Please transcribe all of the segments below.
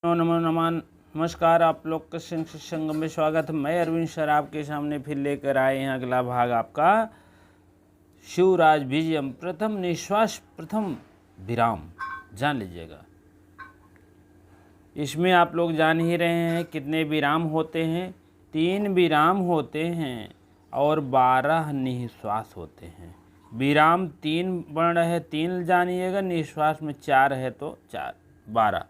नमो नमः। नमस्कार, आप लोग का संगम में स्वागत। मैं अरविंद सर आपके सामने फिर लेकर आए हैं अगला भाग आपका शिवराज विजयम। प्रथम निश्वास प्रथम विराम जान लीजिएगा। इसमें आप लोग जान ही रहे हैं कितने विराम होते हैं। 3 विराम होते हैं और 12 निश्वास होते हैं। विराम 3 वर्ण है, 3 जानिएगा। निश्वास में 4 है तो 4 12।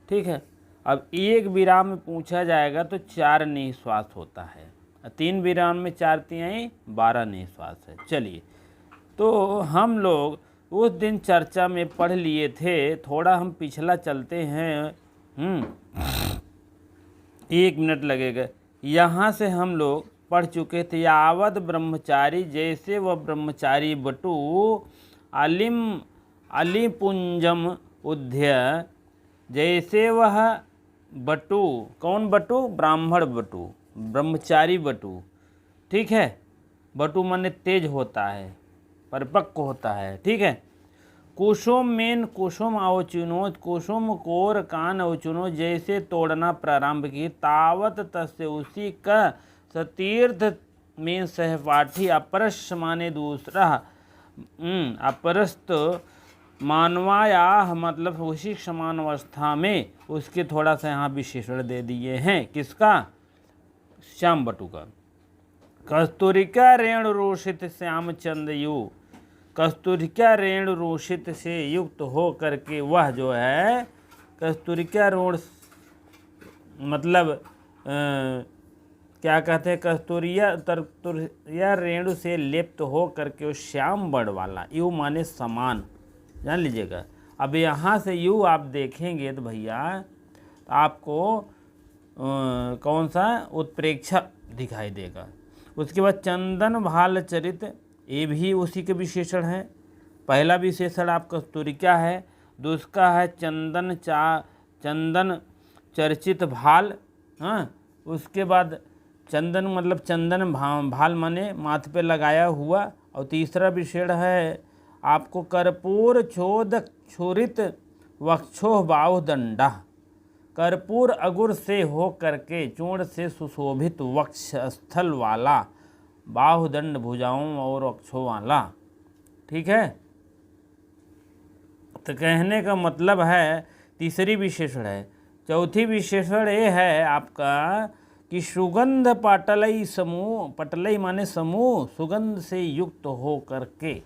ठीक है। अब एक विराम में पूछा जाएगा तो 4 निश्वास होता है। 3 विराम में 4 तिहाई 12 निश्वास है। चलिए, तो हम लोग उस दिन चर्चा में पढ़ लिए थे। थोड़ा हम पिछला चलते हैं। 1 मिनट लगेगा। यहाँ से हम लोग पढ़ चुके थे। यावद ब्रह्मचारी, जैसे वह ब्रह्मचारी बटु अलिपुंजम उद्ध्य, जैसे वह बटु, कौन बटु? ब्राह्मण बटु, ब्रह्मचारी बटु। ठीक है। बटु माने तेज होता है, परिपक्व होता है। ठीक है। कुसुम मेन कुसुम अवचुनो, कुसुम कोर कान अवचुनो, जैसे तोड़ना प्रारंभ की, तावत तस्य उसी का सतीर्थ में सहपाठी। अपरस माने दूसरा, अपरस्त मानवाया मतलब उसी समान अवस्था में। उसके थोड़ा सा यहाँ विशेषण दे दिए हैं। किसका? श्याम बटु का। कस्तूरिका रेणु रोषित श्याम चंद यु, कस्तूरिका रेणु रोषित से युक्त हो करके वह जो है कस्तूरिका रोण मतलब क्या कहते हैं, कस्तूरिया रेणु से लेप्त हो करके वो श्याम बड़ वाला। यु माने समान, जान लीजिएगा। अब यहाँ से यू आप देखेंगे तो भैया आपको कौन सा उत्प्रेक्षा दिखाई देगा। उसके बाद चंदन भाल चरित, ये भी उसी के विशेषण है। पहला विशेषण आपका कस्तूरिका है, दूसरा है चंदन चर्चित भाल। हाँ, उसके बाद चंदन मतलब चंदन भाल माने माथे पे लगाया हुआ। और तीसरा विशेषण है आपको कर्पूर चोद छुरित वक्षोह बाहुदंडा, कर्पूर अगुर से हो करके चूर्ण से सुशोभित वक्ष स्थल वाला, बाहुदंड भुजाओं और वक्षों वाला। ठीक है। तो कहने का मतलब है तीसरी विशेषण है। चौथी विशेषण ये है आपका कि सुगंध पाटलई समूह, पटलई माने समूह, सुगंध से युक्त हो करके,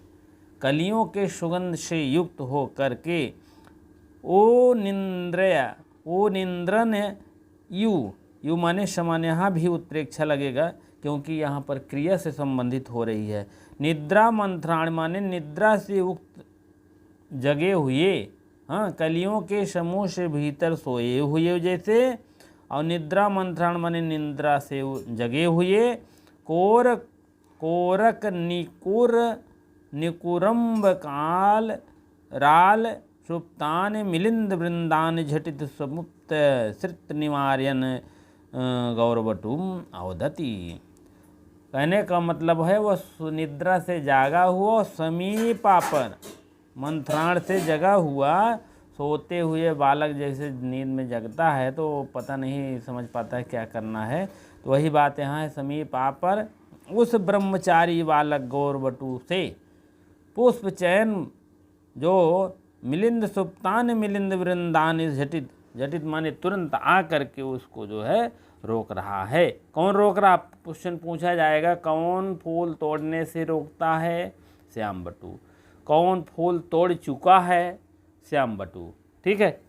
कलियों के सुगंध से युक्त हो करके, ओ निंद्रन यू माने समान, यहाँ भी उत्प्रेक्षा लगेगा क्योंकि यहाँ पर क्रिया से संबंधित हो रही है। निद्रा मंथराण माने निद्रा से उक्त जगे हुए। हाँ, कलियों के समूह से भीतर सोए हुए जैसे। और निद्रा मंथराण माने निद्रा से जगे हुए। कोरक निकुरम्ब काल राल सुप्तान मिलिंद वृंदान झटित समुक्त श्रित निवार्यन गौरवटुम अवदति। कहने का मतलब है वह निद्रा से जागा हुआ, समीपा पर मंथराण से जगा हुआ, सोते हुए बालक जैसे नींद में जगता है तो पता नहीं समझ पाता है क्या करना है। तो वही बात यहाँ है। समीपा पर उस ब्रह्मचारी बालक गौरवटु से पुष्प चयन जो मिलिंद सुप्तान मिलिंद वृंदान झटित, झटित माने तुरंत आ करके उसको जो है रोक रहा है। कौन रोक रहा? क्वेश्चन पूछा जाएगा। कौन फूल तोड़ने से रोकता है? श्याम बटु। कौन फूल तोड़ चुका है? श्याम बटु। ठीक है।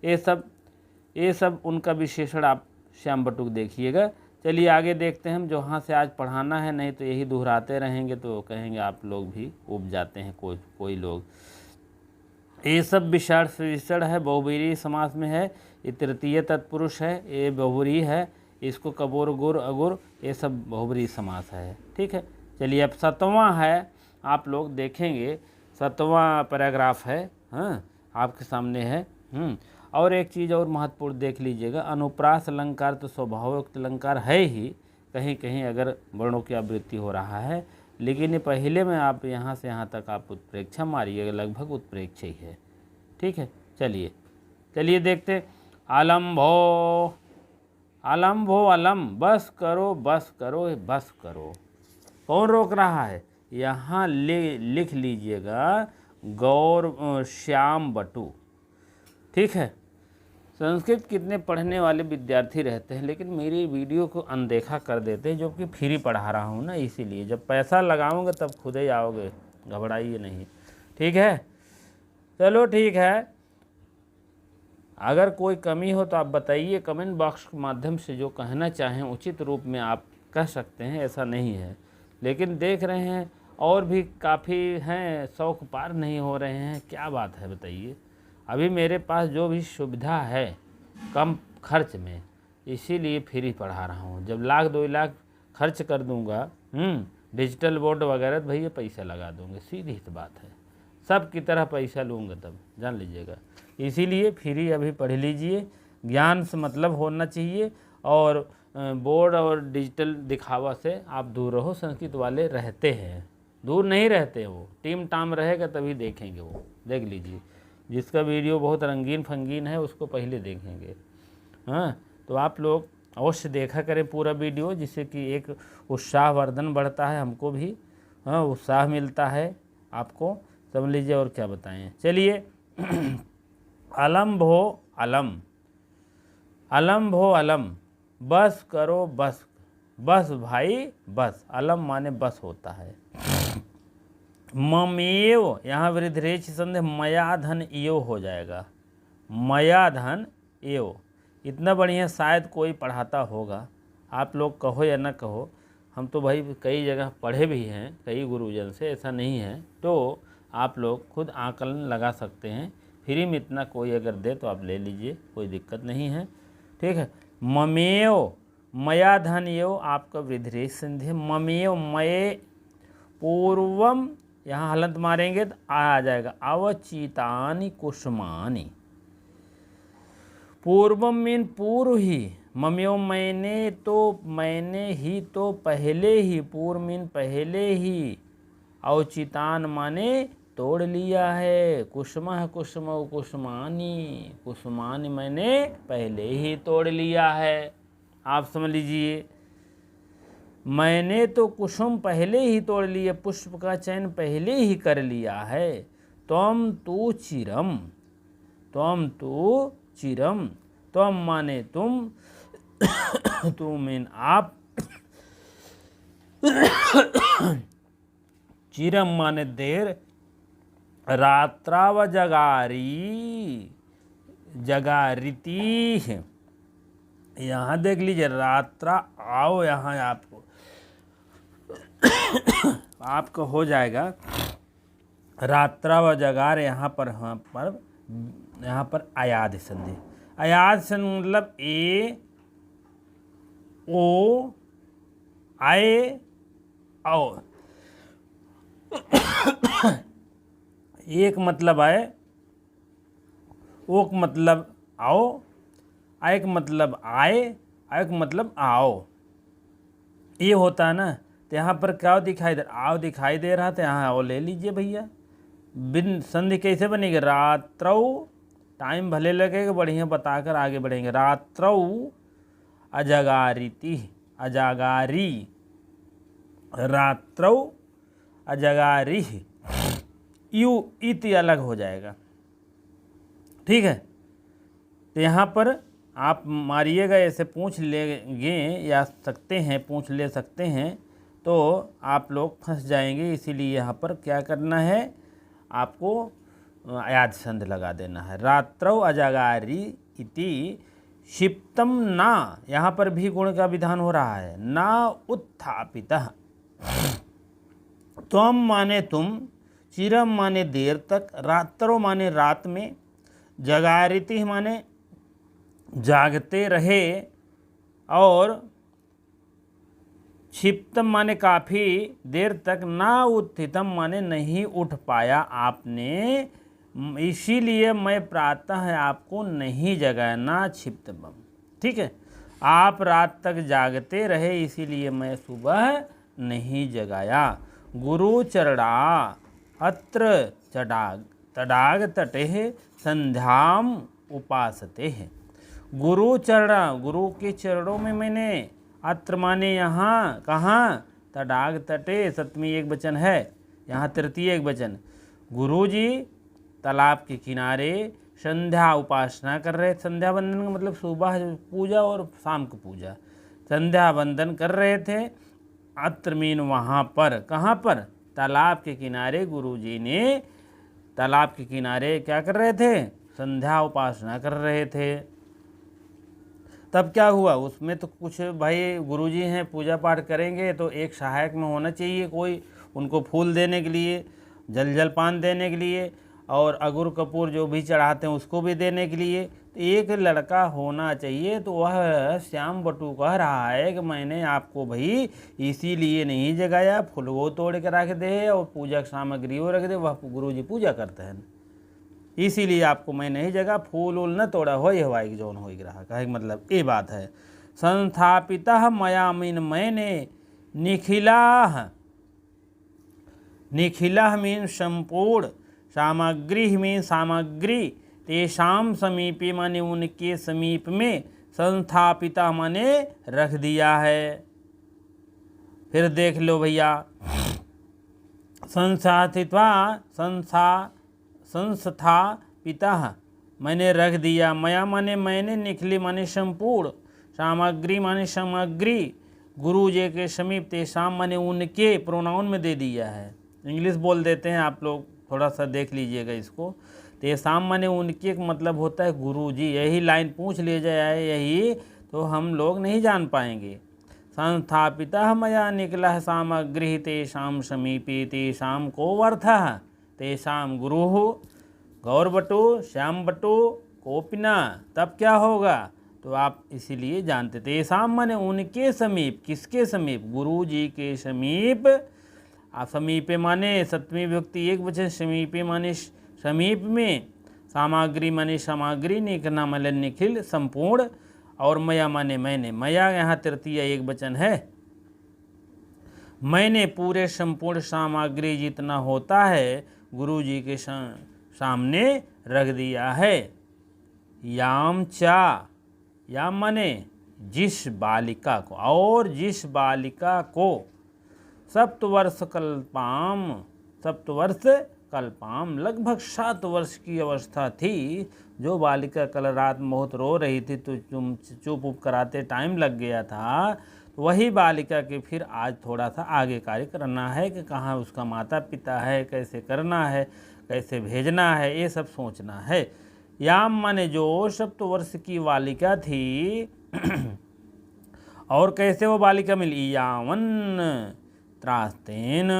ये सब उनका विशेषण आप श्याम बटु देखिएगा। चलिए आगे देखते हैं हम। जो यहाँ से आज पढ़ाना है, नहीं तो यही दोहराते रहेंगे तो कहेंगे आप लोग भी उब जाते हैं कोई लोग। ये सब विशेषण है, बहुब्रीहि समास में है। ये तृतीय तत्पुरुष है, ये बहुब्रीहि है। इसको कबोर गुर अगुर ये सब बहुब्रीहि समास है। ठीक है। चलिए अब 7वां है, आप लोग देखेंगे। 7वां पैराग्राफ है। हाँ, आपके सामने है। और एक चीज़ और महत्वपूर्ण देख लीजिएगा। अनुप्रास अलंकार तो स्वभावयुक्त अलंकार है ही, कहीं कहीं अगर वर्णों की आवृत्ति हो रहा है, लेकिन ये पहले में आप यहाँ से यहाँ तक आप उत्प्रेक्षा मारिएगा, लगभग उत्प्रेक्षा ही है। ठीक है। चलिए देखते। अलम्भो, अलम्भो अलम, बस करो बस करो बस करो। कौन रोक रहा है? यहाँ लिख लीजिएगा गौर श्याम बटू। ठीक है। संस्कृत कितने पढ़ने वाले विद्यार्थी रहते हैं, लेकिन मेरी वीडियो को अनदेखा कर देते हैं, जो कि फ्री पढ़ा रहा हूँ ना, इसीलिए। जब पैसा लगाओगे तब खुद ही आओगे, घबराइए नहीं। ठीक है, चलो ठीक है। अगर कोई कमी हो तो आप बताइए कमेंट बॉक्स के माध्यम से। जो कहना चाहें उचित रूप में आप कह सकते हैं, ऐसा नहीं है। लेकिन देख रहे हैं और भी काफ़ी हैं, शौक पार नहीं हो रहे हैं। क्या बात है बताइए। अभी मेरे पास जो भी सुविधा है कम खर्च में, इसीलिए फ्री पढ़ा रहा हूँ। जब 1 लाख 2 लाख खर्च कर दूँगा डिजिटल बोर्ड वगैरह, तो भैया पैसा लगा दूँगे, सीधी सी बात है। सब की तरह पैसा लूँगा तब, जान लीजिएगा। इसीलिए फ्री अभी पढ़ लीजिए। ज्ञान से मतलब होना चाहिए, और बोर्ड और डिजिटल दिखावा से आप दूर रहो। संस्कृत वाले रहते हैं, दूर नहीं रहते। वो टीम टाम रहेगा तभी देखेंगे। वो देख लीजिए, जिसका वीडियो बहुत रंगीन फंगीन है उसको पहले देखेंगे। हाँ, तो आप लोग अवश्य देखा करें पूरा वीडियो, जिससे कि एक उत्साहवर्धन बढ़ता है, हमको भी हाँ उत्साह मिलता है, आपको समझ लीजिए। और क्या बताएं, चलिए। अलम्भ हो अलम, अलम्भ हो अलम, बस करो बस, बस भाई बस। अलम माने बस होता है। ममेव, यहाँ वृद्धरेच संधि मया धन एव हो जाएगा। मया धन एव, इतना बढ़िया शायद कोई पढ़ाता होगा। आप लोग कहो या न कहो, हम तो भाई कई जगह पढ़े भी हैं, कई गुरुजन से, ऐसा नहीं है। तो आप लोग खुद आकलन लगा सकते हैं। फ्री में इतना कोई अगर दे तो आप ले लीजिए, कोई दिक्कत नहीं है। ठीक है। ममेव, मया धन एव आपका वृद्धरेच संधि है। ममेव, मये पूर्वम, यहाँ हलंत मारेंगे तो आ जाएगा अवचितानि कुसुमानि। पूर्वम मीन पूर्व ही, मम्यो मैंने तो, मैंने ही तो पहले ही, पूर्व मीन पहले ही, अवचितान माने तोड़ लिया है। कुसुम कुसुम कुसुमानी, कुसुमानी मैंने पहले ही तोड़ लिया है। आप समझ लीजिए, मैंने तो कुसुम पहले ही तोड़ लिए, पुष्प का चयन पहले ही कर लिया है। त्वम तू चिरम, त्वम तू चिरम, त्वम माने तुम, तुम मीन आप, चिरम माने देर, रात्राव जगारी, जगारिती। यहाँ देख लीजिए, रात्रा आओ, यहाँ आपको आपको हो जाएगा रात्रा व जगार। यहाँ पर अयाद संधि। अयाद संधि मतलब ए ओ आए आओ। एक मतलब आए, ओक मतलब आओ, एक मतलब आए, एक मतलब आओ, ये होता है ना। तो यहाँ पर क्या दिखाई दे, आओ दिखाई दे रहा था, यहाँ आओ ले लीजिए भैया। बिन संधि कैसे बनेगी? रात्रौ, टाइम भले लगेगा, बढ़िया बताकर आगे बढ़ेंगे। रात्रौ अजगारिति, अजागारी, रात्रौ अजगारी, यू इति अलग हो जाएगा। ठीक है। तो यहाँ पर आप मारिएगा, ऐसे पूछ लेंगे या सकते हैं, पूछ ले सकते हैं, तो आप लोग फंस जाएंगे। इसीलिए यहाँ पर क्या करना है, आपको अयाद संधि लगा देना है। रात्रौ अजागारी इति क्षिप्तम ना, यहाँ पर भी गुण का विधान हो रहा है। ना उत्थापितः, त्वम माने तुम, चिरम माने देर तक, रात्रो माने रात में, जगारिति माने जागते रहे, और क्षिप्तम माने काफ़ी देर तक, ना उत्थितम माने नहीं उठ पाया आपने, इसीलिए मैं प्रातः आपको नहीं जगाया। ना क्षिप्तम, ठीक है। आप रात तक जागते रहे, इसीलिए मैं सुबह नहीं जगाया। गुरु चरणा अत्र चडाग, तडाग तटे संध्याम उपासते हैं। गुरु चरण, गुरु के चरणों में मैंने, अत्र माने यहाँ, कहाँ, तडाग तटे, सप्तमी एक वचन है, यहाँ तृतीय एक वचन। गुरु जी तालाब के किनारे संध्या उपासना कर रहे, संध्या वंदन का मतलब सुबह पूजा और शाम को पूजा, संध्या वंदन कर रहे थे। अत्र मीन वहाँ पर, कहाँ पर, तालाब के किनारे गुरुजी ने तालाब के किनारे क्या कर रहे थे, संध्या उपासना कर रहे थे। तब क्या हुआ, उसमें तो कुछ भाई गुरुजी हैं पूजा पाठ करेंगे तो एक सहायक में होना चाहिए कोई, उनको फूल देने के लिए, जलपान देने के लिए, और अगुर कपूर जो भी चढ़ाते हैं उसको भी देने के लिए, तो एक लड़का होना चाहिए। तो वह श्याम बटू कह रहा है कि मैंने आपको भाई इसीलिए नहीं जगाया, फूल वो तोड़ के रख दे और पूजा की सामग्री वो रख दे, वह गुरुजी पूजा करते हैं, इसीलिए आपको मैं नहीं जगा, फूल उल न तोड़ा हो हवाई जौन हो रहा, कहे मतलब ये बात है। संस्थापिता मयामीन, मैंने, निखिला, निखिला मीन संपूर्ण, सामग्री मीन सामग्री, तेषाम समीपे माने उनके समीप में, संस्थापिता माने रख दिया है। फिर देख लो भैया, संस्थापिता, संस्थापिता मैंने रख दिया, मया माने मैंने, निखिली माने संपूर्ण, सामग्री माने सामग्री, गुरु जी के समीप, तेषाम माने उनके, प्रोनाउन में दे दिया है, इंग्लिश बोल देते हैं आप लोग, थोड़ा सा देख लीजिएगा इसको। तेषाम माने उनके मतलब होता है गुरु जी, यही लाइन पूछ ले जाए यही तो हम लोग नहीं जान पाएंगे। संस्थापिता मया निकला सामग्री तेषाम समीपे, तेषाम को अर्थः, तेषाम गुरु, गौर बटो, श्याम बटो, कोपिना, तब क्या होगा, तो आप इसीलिए जानते। तेषाम माने उनके समीप, किसके समीप, गुरु जी के समीप। समीपे माने सप्तमी विभक्ति एक वचन, समीपे माने समीप में, सामग्री माने सामग्री, निकना माने निखिल संपूर्ण, और मया माने मैंने, मया यहाँ तृतीय एक वचन है, मैंने पूरे संपूर्ण सामग्री जितना होता है गुरु जी के सामने रख दिया है। याम चा, याम माने जिस बालिका को, और जिस बालिका को, सप्तवर्ष कल्पाम, सप्तवर्ष कल्पाम, लगभग 7 वर्ष की अवस्था थी, जो बालिका कल रात बहुत रो रही थी तो चुप उप कराते टाइम लग गया था, तो वही बालिका के फिर आज थोड़ा सा आगे कार्य करना है कि कहाँ उसका माता पिता है, कैसे करना है, कैसे भेजना है, ये सब सोचना है। याम माने जो 7 वर्ष की बालिका थी और कैसे वो बालिका मिली, यावन त्रास्तेन,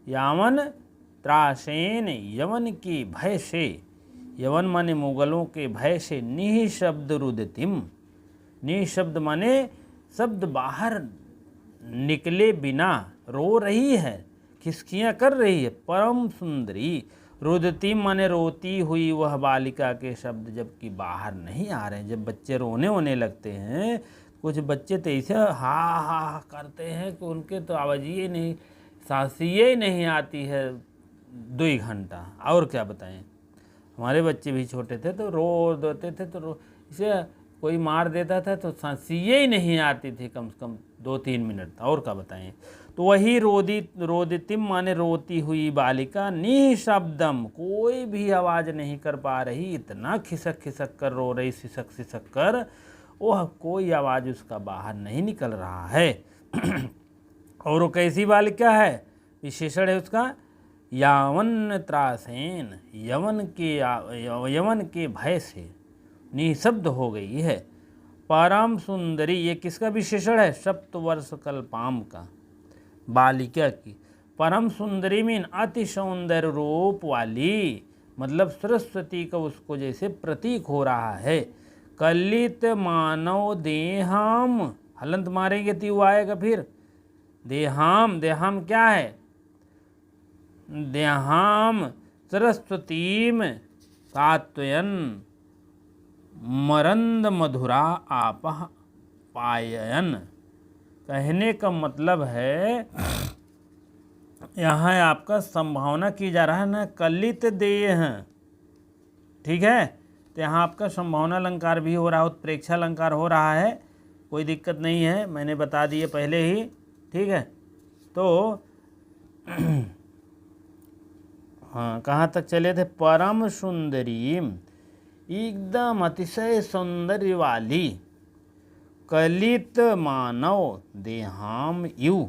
यावन त्रासेन, यवन के भय से, यवन माने मुगलों के भय से, निःशब्द रुदतिम, निःशब्द माने शब्द बाहर निकले बिना रो रही है, खिसकियाँ कर रही है, परम सुंदरी, रुदतिम माने रोती हुई वह बालिका के शब्द जबकि बाहर नहीं आ रहे हैं। जब बच्चे रोने होने लगते हैं, कुछ बच्चे तो ऐसे हा हा करते हैं कि उनके तो आवाज़ ही नहीं, सांसिए ही नहीं आती है 2 घंटा, और क्या बताएं। हमारे बच्चे भी छोटे थे तो रो देते थे, तो इसे कोई मार देता था तो सांसिए ही नहीं आती थी कम से कम 2-3 मिनट, और क्या बताएं। तो वही रोदितिम माने रोती हुई बालिका, निःशब्दम, कोई भी आवाज़ नहीं कर पा रही, इतना खिसक खिसक कर रो रही, सिसक सिसक कर, वह कोई आवाज़ उसका बाहर नहीं निकल रहा है। और वो कैसी बालिका है, विशेषण है उसका, यावन त्रासेन, यवन के भय से निःशब्द हो गई है। परम सुंदरी, ये किसका विशेषण है, 7 वर्ष कल्पाम का, बालिका की। परम सुंदरी मीन अति सौंदर्य रूप वाली, मतलब सरस्वती का उसको जैसे प्रतीक हो रहा है। कलित मानव देहाम, हलंत मारेंगे तो आएगा फिर, देहाम, देहाम क्या है, देहाम सरस्वतीम सात्वयन मरंद मधुरा आपह पायन। कहने का मतलब है, यहाँ आपका संभावना की जा रहा है ना, कलित देह, ठीक है, तो यहाँ आपका संभावना अलंकार भी हो रहा है, उत्प्रेक्षा अलंकार हो रहा है, कोई दिक्कत नहीं है, मैंने बता दिए पहले ही। ठीक है, तो हाँ कहाँ तक चले थे? परम सुंदरी, एकदम अतिशय सौंदर्य वाली, कलित मानव देहाम यु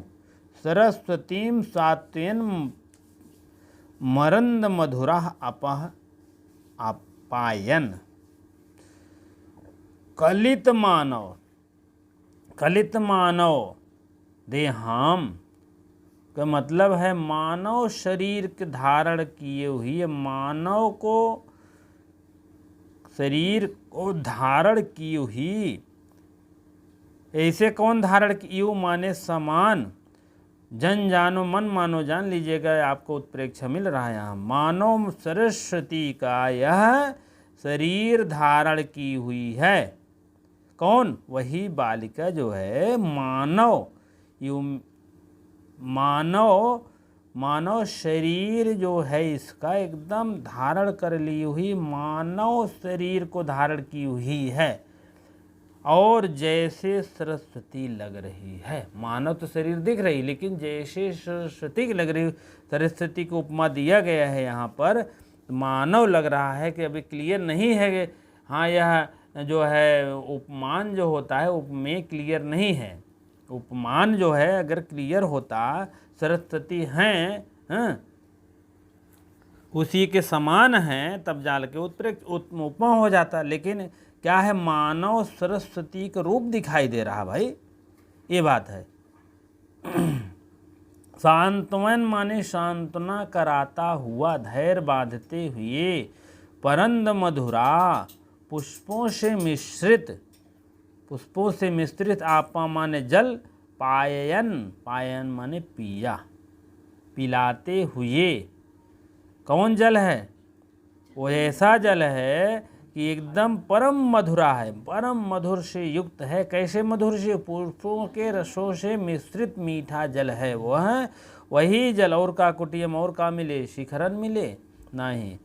सरस्वतीम सात्वेन मरंद मधुरा अपायन। कलित मानव देहाम का मतलब है मानव शरीर के धारण किए हुई, मानव को शरीर को धारण की हुई। ऐसे कौन धारण की माने समान, जन जानो मन मानो जान लीजिएगा, आपको उत्प्रेक्षा मिल रहा है यहाँ। मानव सरस्वती का यह शरीर धारण की हुई है। कौन? वही बालिका जो है मानव, मानव शरीर जो है इसका एकदम धारण कर ली हुई, मानव शरीर को धारण की हुई है और जैसे सरस्वती लग रही है। मानव तो शरीर दिख रही, लेकिन जैसे सरस्वती लग रही, सरस्वती को उपमा दिया गया है यहाँ पर। मानव लग रहा है कि अभी क्लियर नहीं है। हाँ, यह जो है उपमान जो होता है, उपमेय क्लियर नहीं है। उपमान जो है अगर क्लियर होता, सरस्वती हैं, उसी के समान हैं, तब जाल के उपमा हो जाता। लेकिन क्या है, मानव सरस्वती का रूप दिखाई दे रहा भाई, ये बात है। सांत्वन माने सांत्वना कराता हुआ, धैर्य बांधते हुए, परंद मधुरा पुष्पों से मिश्रित, आपा माने जल, पायन माने पिया, पिलाते हुए। कौन जल है? वो ऐसा जल है कि एकदम परम मधुरा है, परम मधुर से युक्त है। कैसे मधुर से? पुष्पों के रसों से मिश्रित मीठा जल है वह, वही जल। और का कुटियम, और का मिले? शिखरन मिले नहीं।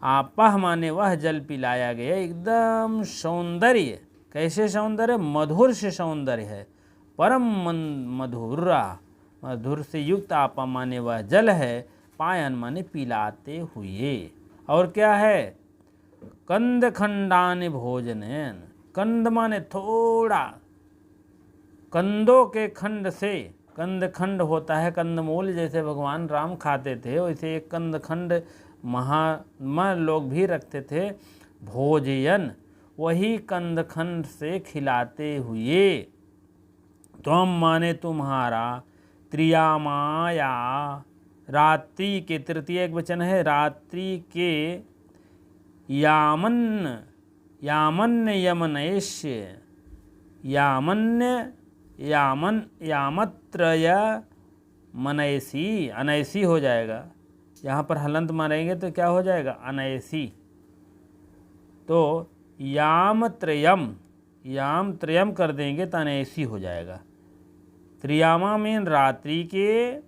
आपह माने वह जल पिलाया गया, एकदम सौंदर्य। कैसे सौंदर्य? मधुर से सौंदर्य है, परम मधुर से युक्त। आपा माने वह जल है, पायन माने पिलाते हुए। और क्या है? कंद खंडान भोजनन, कंद माने थोड़ा, कंदों के खंड से, कंद खंड होता है कंदमूल, जैसे भगवान राम खाते थे वैसे एक कंद खंड महात्मा लोग भी रखते थे। भोजन, वही कंद खंड से खिलाते हुए। त्वम माने तुम्हारा, त्रियामाया रात्रि के, तृतीय एक वचन है, रात्रि के यामन्ययमनैश्य, यामत्रय मनैसी, अनैसी हो जाएगा। यहाँ पर हलंत मारेंगे तो क्या हो जाएगा? अनैसी। तो याम त्रयम कर देंगे तो अनैसी हो जाएगा। त्रियामा में रात्रि के,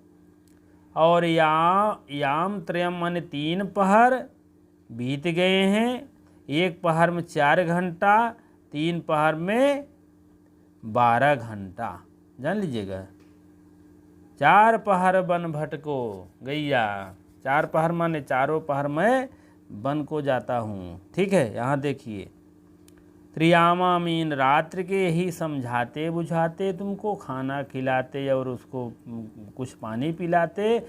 और याम त्रयम माने 3 पहर बीत गए हैं। 1 पहर में 4 घंटा, 3 पहर में 12 घंटा, जान लीजिएगा। 4 पहर बन भटको गैया, 4 पहर माने चारों पहर में वन को जाता हूँ। ठीक है, यहाँ देखिए, त्रियामा मीन रात्रि के ही समझाते बुझाते, तुमको खाना खिलाते और उसको कुछ पानी पिलाते।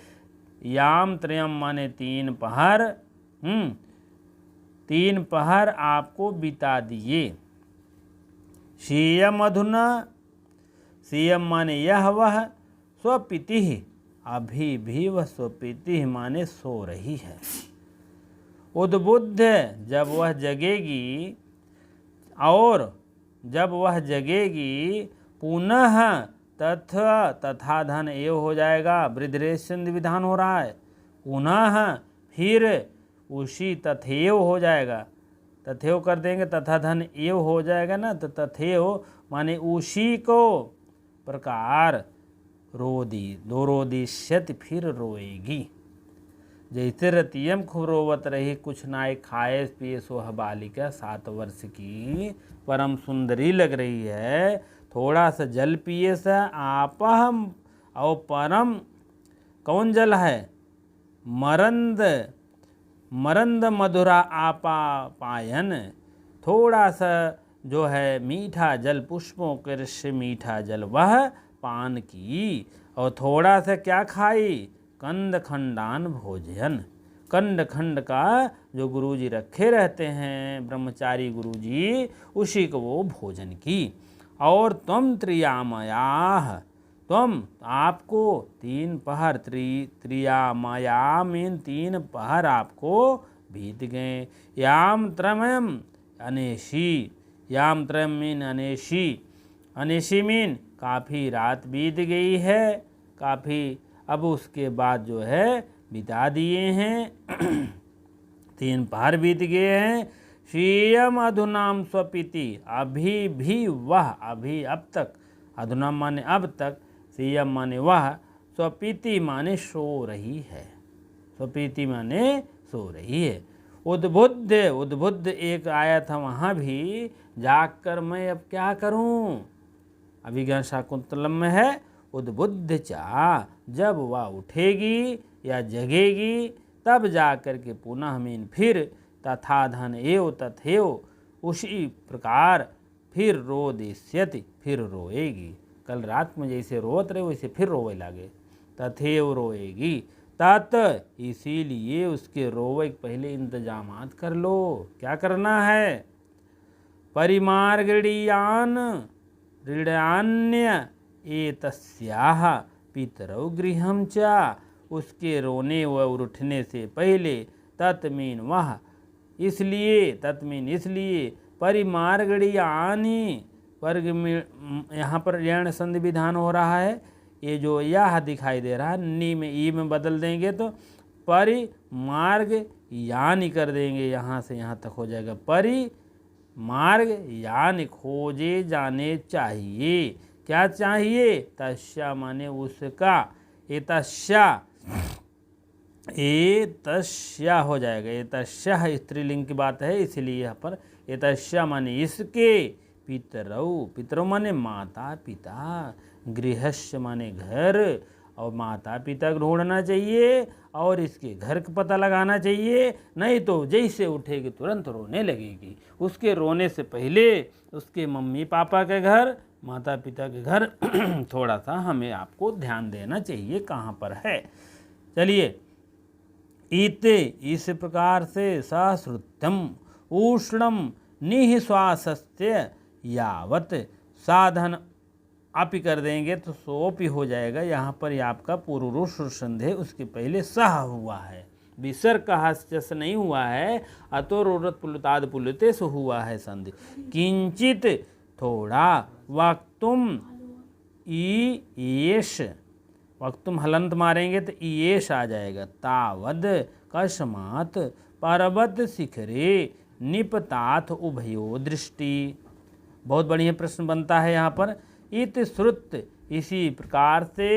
याम त्रयम माने 3 पहर, 3 पहर आपको बिता दिए। शेयम अधुना, शेयम माने यह वह, स्वपिति, अभी भी वह स्वपिति माने सो रही है। उद्बुद्ध, जब वह जगेगी, और जब वह जगेगी, पुनः तथा धन एव हो जाएगा। वृद्धरेशन विधान हो रहा है, पुनः फिर उसी तथेव हो जाएगा। तथेव कर देंगे, तथा धन एव हो जाएगा ना, तो तथेव माने उसी को प्रकार रोदिष्यति, फिर रोएगी। जैसे रतियम खूब रोवत रही, कुछ नाय खाए पिए सोह बालिका 7 वर्ष की, परम सुंदरी लग रही है, थोड़ा सा जल पिए सा आपहम, और परम कौन जल है, मरंद मरंद मधुरा आपा पायन, थोड़ा सा जो है मीठा जल, पुष्पों के ऋषि मीठा जल वह पान की, और थोड़ा सा क्या खाई, कंद खंडान भोजन, कंड खंड का जो गुरुजी रखे रहते हैं ब्रह्मचारी गुरुजी, उसी को वो भोजन की। और तुम त्रियामयाह, तुम आपको 3 पहर, त्रियामया मीन 3 पहर आपको बीत गए। याम त्रयम अनेशी, याम त्रयम मीन अनेशी, अनेशी मीन काफ़ी रात बीत गई है, काफ़ी अब उसके बाद जो है बिता दिए हैं 3 पहर बीत गए हैं। श्रियम अधुनाम स्वपीति, अभी भी वह, अभी अब तक, अधुनाम माने अब तक, श्रियम माने वह, स्वपीति माने सो रही है, स्वपीति माने सो रही है। उद्बुद्ध, उद्बुद्ध एक आया था वहाँ भी, जाकर मैं अब क्या करूँ, अभिज्ञान शाकुंतलम में है, उद्बुद्ध चा, जब वह उठेगी या जगेगी तब जा कर के पुनः मीन फिर, तथा धन एव तथेव, उसी प्रकार फिर रो देस्यति, फिर रोएगी। कल रात में जैसे रोत रहे वैसे फिर रोवे लागे, तथेव रोएगी। तत्, इसीलिए उसके रोवे के पहले इंतजामात कर लो। क्या करना है, परिमार्गणीयान ऋणान्य एतस्याः पितरौ गृहं च, उसके रोने व उठने से पहले, तत्मीन वह, इसलिए, तत्मीन इसलिए, परिमार्गणीयानि, वर्ग में यहाँ पर यण संधि विधान हो रहा है, ये जो यह दिखाई दे रहा है नी में ई में बदल देंगे तो परिमार्ग यानी कर देंगे, यहाँ से यहाँ तक हो जाएगा परिमार्ग यानी खोजे जाने चाहिए। क्या चाहिए, तस्या माने उसका, एतस्या, एतस्या हो जाएगा, एतस्या स्त्रीलिंग की बात है इसलिए यहाँ पर एतस्या माने इसके, पितरौ, पितरौ माने माता पिता, गृहस्य माने घर, और माता पिता को ढूंढना चाहिए और इसके घर का पता लगाना चाहिए, नहीं तो जैसे उठेगी तुरंत रोने लगेगी। उसके रोने से पहले उसके मम्मी पापा के घर, माता पिता के घर थोड़ा सा हमें आपको ध्यान देना चाहिए कहाँ पर है। चलिए, ईते, इस प्रकार से सहश्रुत्यम उष्णम निःश्वासस्य यावत, साधन आप ही कर देंगे तो सोप ही हो जाएगा। यहाँ पर आपका पुरुष संधे उसके पहले सह हुआ है, विसर्ग का हस्त नहीं हुआ है, अतो रोरत पुलुताद पुलुते से हुआ है संधि। किंचित थोड़ा, वक्तुम ईयेश, वक्तुम हलंत मारेंगे तो ईयेश आ जाएगा। तावद कस्मात पर्वत शिखरे निपतात उभयो दृष्टि, बहुत बढ़िया प्रश्न बनता है यहाँ पर। इत श्रुत, इसी प्रकार से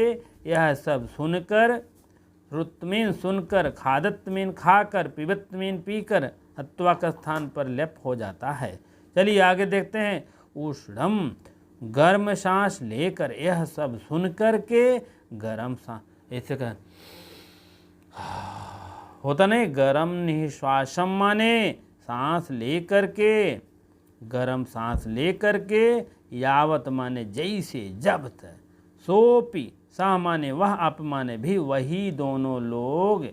यह सब सुनकर, श्रुतमीन सुनकर, खादत्मीन खाकर, पिबत्मीन पीकर, हत्वा का स्थान पर लेप हो जाता है। चलिए आगे देखते हैं। उष्णम, गर्म सांस लेकर, यह सब सुन कर के गर्म सांस, ऐसे कर होता नहीं, गर्म निश्वासम माने सांस लेकर के, गर्म सांस लेकर के, यावत माने जैसे जब तक, सोपी सा माने वह, अप माने भी, वही दोनों लोग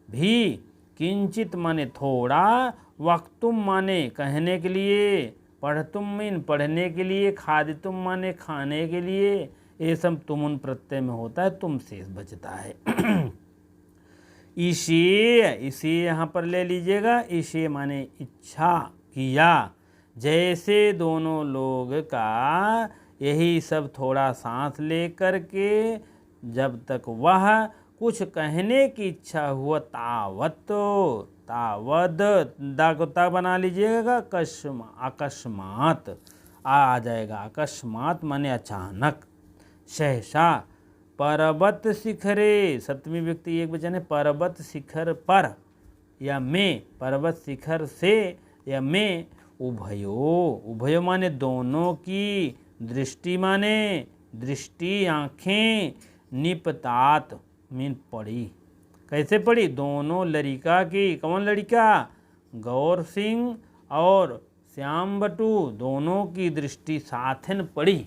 भी, किंचित माने थोड़ा, वक्तुम माने कहने के लिए, पढ़तुम मीन पढ़ने के लिए, खादितुम माने खाने के लिए, ये सब तुमुन प्रत्यय में होता है, तुम शेष बचता है। इसे यहाँ पर ले लीजिएगा, इसे माने इच्छा किया, जैसे दोनों लोग का यही सब थोड़ा सांस ले कर के जब तक वह कुछ कहने की इच्छा हुआ, तावत, तावद दागता बना लीजिएगा, अकस्मात आ जाएगा, अकस्मात माने अचानक, सहसा पर्वत शिखरे, सप्तमी व्यक्ति एक वचन है, पर्वत शिखर पर या में, पर्वत शिखर से या में, उभयो माने दोनों की, दृष्टि माने दृष्टि आँखें, निपतात मीन पड़ी। कैसे पड़ी? दोनों लड़िका की। कौन लड़िका? गौर सिंह और श्याम बटू दोनों की दृष्टि साथन पड़ी।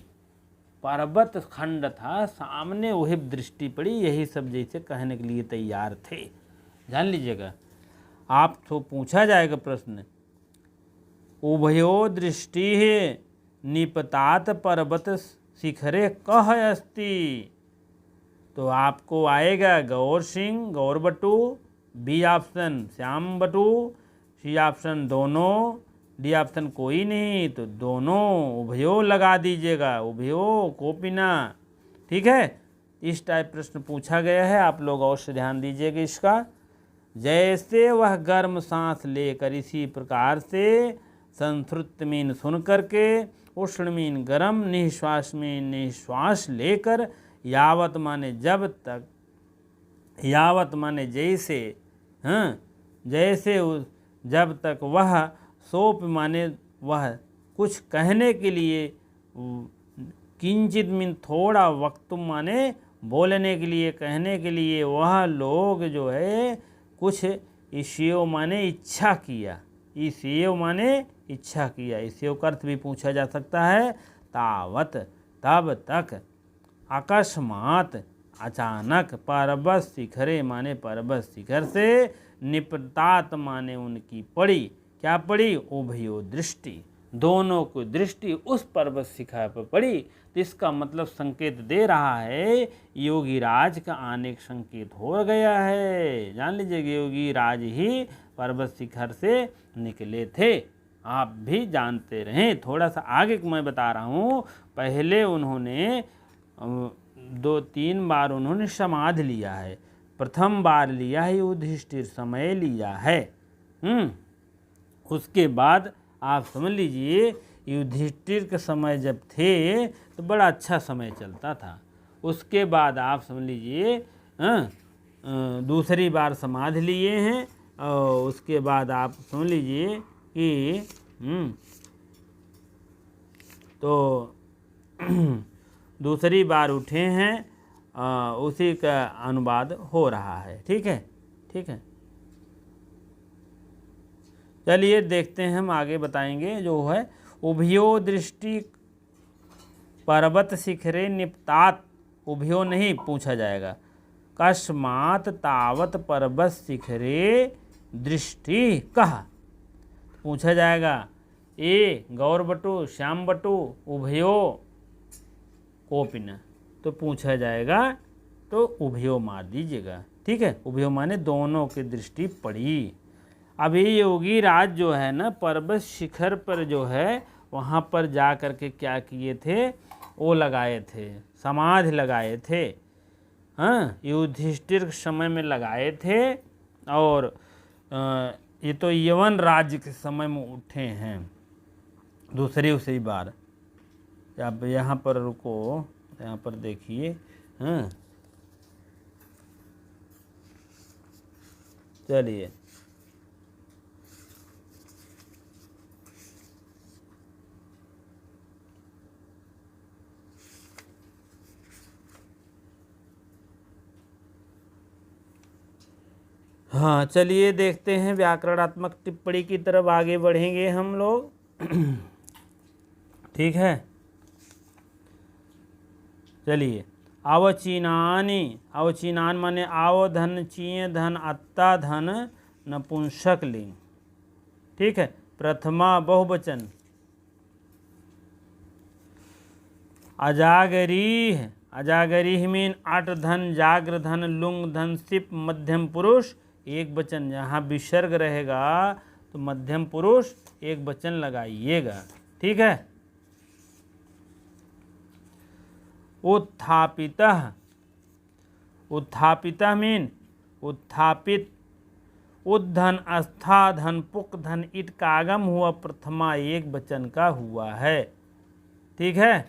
पर्वत खंड था सामने, वही दृष्टि पड़ी। यही सब जैसे कहने के लिए तैयार थे। जान लीजिएगा, आप तो पूछा जाएगा प्रश्न, उभयो दृष्टि निपतात पर्वत शिखरे कह अस्ति, तो आपको आएगा गौर सिंह, गौर बटू, बी ऑप्शन श्याम बटू, सी ऑप्शन दोनों, डी ऑप्शन कोई नहीं, तो दोनों उभयो लगा दीजिएगा, उभयो कोपिना। ठीक है, इस टाइप प्रश्न पूछा गया है, आप लोग अवश्य ध्यान दीजिएगा इसका। जैसे वह गर्म सांस लेकर, इसी प्रकार से संस्कृत मीन सुन करके, उष्ण मीन गर्म, निश्वास में निश्वास लेकर, यावत माने जब तक, यावत माने जैसे, जैसे जब तक, वह सोप माने वह कुछ कहने के लिए, किंचित मीन थोड़ा, वक्त माने बोलने के लिए, कहने के लिए, वह लोग जो है कुछ, ईश्यो माने इच्छा किया, ईश्यो माने इच्छा किया, ईश्यो का अर्थ भी पूछा जा सकता है। तावत तब तक, अकस्मात अचानक, पर्वत शिखरे माने पर्वत शिखर से, निपतात माने उनकी पड़ी। क्या पड़ी? उभयो दृष्टि, दोनों को दृष्टि उस पर्वत शिखर पर पड़ी। तो इसका मतलब संकेत दे रहा है योगी राज का आने का संकेत हो गया है। जान लीजिएगा, योगी राज ही पर्वत शिखर से निकले थे। आप भी जानते रहें। थोड़ा सा आगे मैं बता रहा हूँ। पहले उन्होंने 2-3 बार उन्होंने समाधि लिया है। प्रथम बार लिया है युधिष्ठिर समय लिया है। उसके बाद आप समझ लीजिए, युधिष्ठिर के समय जब थे तो बड़ा अच्छा समय चलता था। उसके बाद आप समझ लीजिए दूसरी बार समाधि लिए हैं, और उसके बाद आप समझ लीजिए कि तो दूसरी बार उठे हैं, उसी का अनुवाद हो रहा है। ठीक है, ठीक है। चलिए देखते हैं, हम आगे बताएंगे जो है, उभयो दृष्टि पर्वत शिखरे निपतात, उभयो नहीं पूछा जाएगा, कस्मात तावत पर्वत शिखरे दृष्टि कह पूछा जाएगा। ए गौर बटू, श्याम बटू, उभयो कोपिन, तो पूछा जाएगा तो उभयो मार दीजिएगा। ठीक है, उभयो माने दोनों की दृष्टि पड़ी। अभी योगी राज जो है ना, पर्वत शिखर पर जो है, वहाँ पर जा कर के क्या किए थे? वो लगाए थे, समाधि लगाए थे। युधिष्ठिर के समय में लगाए थे, और ये तो यवन राज्य के समय में उठे हैं दूसरी बार। अब यहाँ पर रुको, यहाँ पर देखिए। चलिए, हाँ चलिए देखते हैं, व्याकरणात्मक टिप्पणी की तरफ आगे बढ़ेंगे हम लोग। ठीक है, चलिए। अवचीनानि, अवचीनान माने आव धन, चीय धन, अत्ता धन, नपुंसक लिंग। ठीक है, प्रथमा बहुवचन। अजागरीह, अजागरीह मीन अट धन, जाग्र धन, लुंग धन, सिप मध्यम पुरुष एक वचन। यहाँ विसर्ग रहेगा तो मध्यम पुरुष एक वचन लगाइएगा। ठीक है। उत्थापितः, उत्थापितः मीन उत्थापित। उद्धन, अस्था धन, पुक धन, इट का आगम हुआ प्रथमा एक वचन का हुआ है। ठीक है।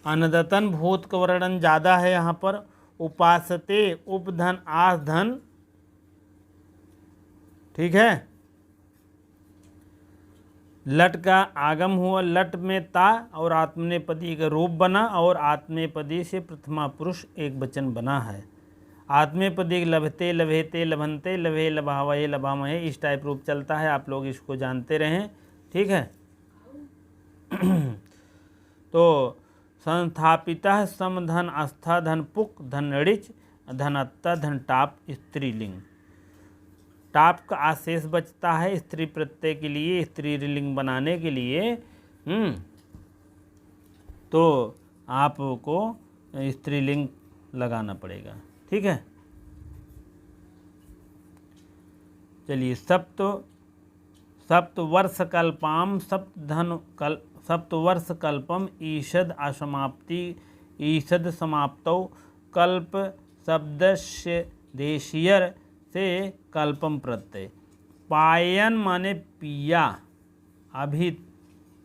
अनदतन भूत का वर्णन ज़्यादा है यहाँ पर। उपासते उपधन आस धन, ठीक है। लट का आगम हुआ, लट में ता और आत्मनेपदी का रूप बना और आत्मनेपदी से प्रथमा पुरुष एक वचन बना है। आत्मनेपदी लभते लभेते लभंते लभे लभावये लभामहे इस टाइप रूप चलता है, आप लोग इसको जानते रहें, ठीक है। तो संस्थापिता सम धन आस्था धन पुक धन ऋच धनत्ता धन टाप स्त्रीलिंग। टाप का आशेष बचता है स्त्री प्रत्यय के लिए, स्त्रीलिंग बनाने के लिए। तो आपको स्त्रीलिंग लगाना पड़ेगा, ठीक है। चलिए सप्तवर्षकल्पाम सप्तवर्षकल्पम ईषद असमाप्ति ईषद समाप्तौ कल्प शब्दस्य देशीयर से कल्पम प्रत्यय। पायन माने पिया, अभी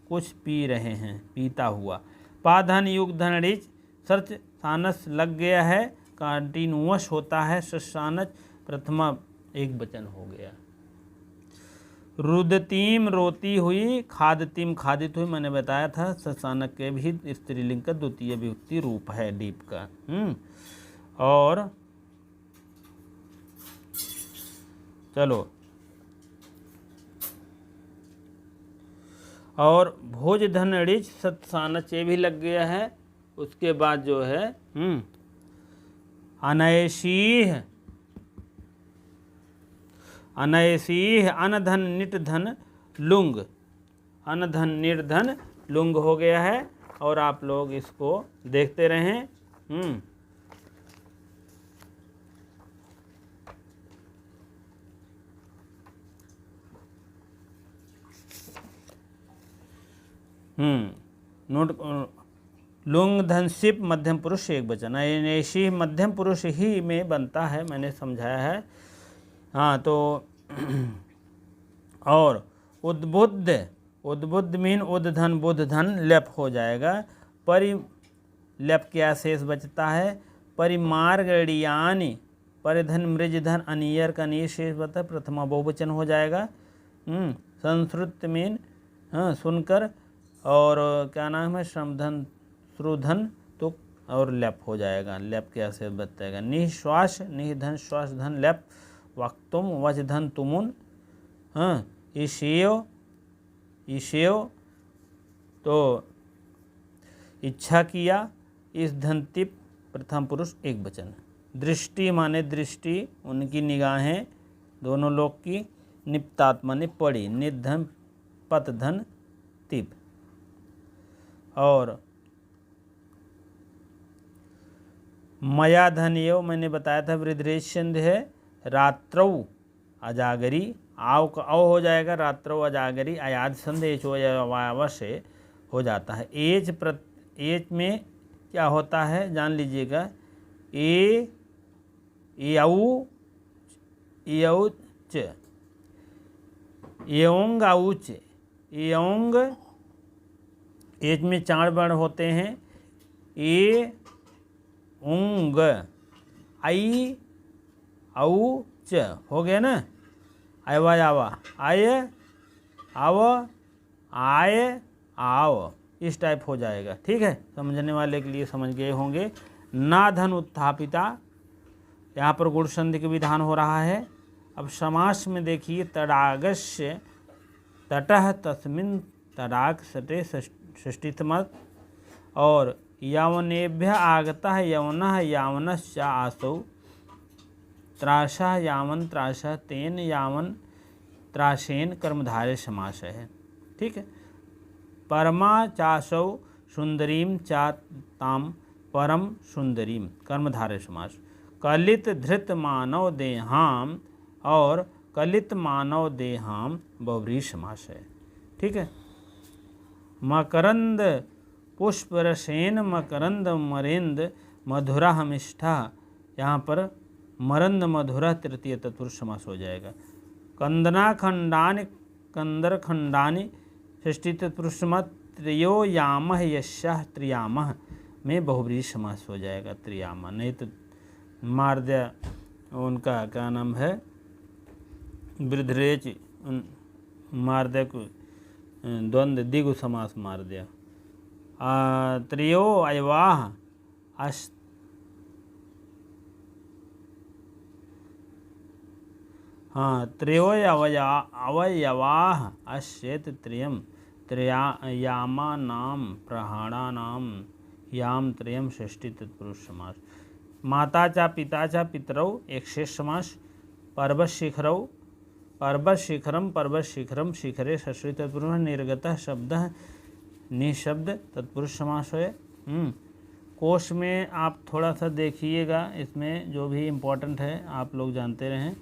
कुछ पी रहे हैं, पीता हुआ। पाधन युग धन ऋच सर्च सानस लग गया है, कंटिन्यूअस होता है, ससानच प्रथमा एक वचन हो गया। रुदतीम रोती हुई, खादतीम खादित हुई, मैंने बताया था ससानक के भी स्त्रीलिंग का द्वितीय विभक्ति रूप है डीप का। और चलो, और भोज धन ऋच सत्सानच ये भी लग गया है। उसके बाद जो है अनयशीह अनयशीह अनधन निटधन लुंग, अनधन निर्धन लुंग हो गया है। और आप लोग इसको देखते रहें। नोट, लुंग धन सिप मध्यम पुरुष एक वचन, अनयशीह मध्यम पुरुष ही में बनता है, मैंने समझाया है। हाँ, तो और उद्बुद्ध मीन उद्धन बुद्ध धन लेप हो जाएगा। लेप के शेष बचता है। परिमार्गड़ियानि परिधन मृजधन अनियर का नीर शेष बता, प्रथमा बहुवचन हो जाएगा। संस्कृत मीन सुनकर, और क्या नाम है, श्रमधन श्रुधन तुक और लेप हो जाएगा, लेप के शेष बताएगा। निश्वास निधन श्वास धन लेप वक्तुम वच धन तुमुन, ईशेव तो इच्छा किया, इस धन तिप प्रथम पुरुष एक वचन। दृष्टि माने दृष्टि, उनकी निगाहें दोनों लोग की। निपतात्मा ने पड़ी, निधन पत धन तिप। और मया धन यो मैंने बताया था वृद्धेशंद है। रात्रौ अजागरी, आव का अव हो जाएगा, रात्रौ अजागरी अयाद संदेश से हो जाता है। एज में क्या होता है जान लीजिएगा। एओंग आउच, एओंग एज में 4 वर्ण होते हैं। ए उंग आई औ च हो गया ना। आयवा आवा, आय आव आय आव, इस टाइप हो जाएगा, ठीक है। समझने वाले के लिए समझ गए होंगे। ना धन उत्थापिता, यहाँ पर गुण संधि का विधान हो रहा है। अब समास में देखिए, तडागस्य तटः तस्मिन् तडाग सटे षष्ठीतमत, और यवनेभ्य आगता यवनः यावनश्च आसौ, त्रासः यावन त्रासः तेन यावन त्रासेन कर्मधारय समास है, ठीक है। परमा चासौ सुंदरीम चा ताम परम सुंदरीम कर्मधारय समास। कलित धृत मानव देहाम और कलित मानव देहाम बहुव्रीहि समास है, ठीक है। मकरंद पुष्परसेन मकरंद मरेंद मधुरा हमिष्ठा, यहाँ पर मरंद मधुरा तृतीय तत्पुरुष समास हो जाएगा। कंदना खंडानि कंदर खंडानि षष्ठी तत्पुरुष समास। त्रयो यामः यस्याः त्रियामः में बहुब्रीहि समास हो जाएगा त्रियामा, नहीं तो मार्दय उनका क्या नाम है वृद्धरेच मार्दय को द्वंद्व दिगु समास मार दिया। त्रयो अयवाह त्रयो अवयवाः अस्येत त्रयम् त्रयामानां प्रहाणानां याम त्रयम् षष्ठी तत्पुरुष समास। माता च पिता च पितरौ एक शेष समास। पर्वतशिखरौ पर्वतशिखरम पर्वतशिखरम शिखरे षष्ठी तत्पुरुष निर्गतः शब्दः निशब्द तत्पुरुष समास है। कोश में आप थोड़ा सा देखिएगा, इसमें जो भी इम्पोर्टेंट है आप लोग जानते रहें।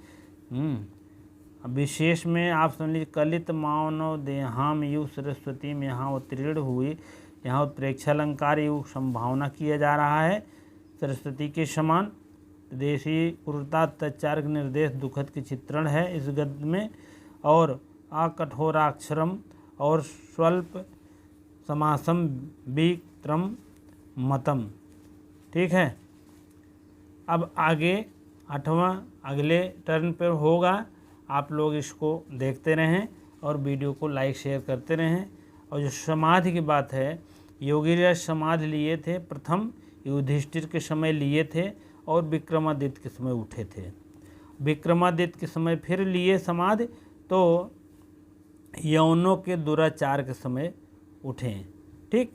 विशेष में आप समझ लीजिए कलित मानव देहाम युग सरस्वती में यहाँ उत्तीर्ण हुई, यहाँ उत्प्रेक्षालंकार युग संभावना किया जा रहा है सरस्वती के समान। देशी क्रूरता अत्याचार के निर्देश दुखद के चित्रण है इस गद्य में। और अकठोराक्षरम और स्वल्प समासम विक्रम मतम। ठीक है, अब आगे 8वां अगले टर्न पर होगा। आप लोग इसको देखते रहें और वीडियो को लाइक शेयर करते रहें। और जो समाधि की बात है, योगीराज समाधि लिए थे, प्रथम युधिष्ठिर के समय लिए थे और विक्रमादित्य के समय उठे थे। विक्रमादित्य के समय फिर लिए समाधि तो यवनों के दुराचार के समय उठे। ठीक,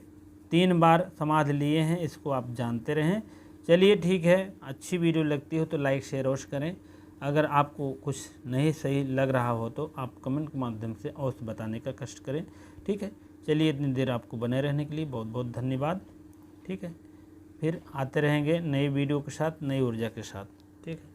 3 बार समाधि लिए हैं, इसको आप जानते रहें। चलिए ठीक है, अच्छी वीडियो लगती हो तो लाइक शेयर अवश्य करें। अगर आपको कुछ नहीं सही लग रहा हो तो आप कमेंट के माध्यम से अवश्य बताने का कष्ट करें। ठीक है, चलिए इतनी देर आपको बने रहने के लिए बहुत बहुत धन्यवाद। ठीक है, फिर आते रहेंगे नई वीडियो के साथ, नई ऊर्जा के साथ। ठीक है।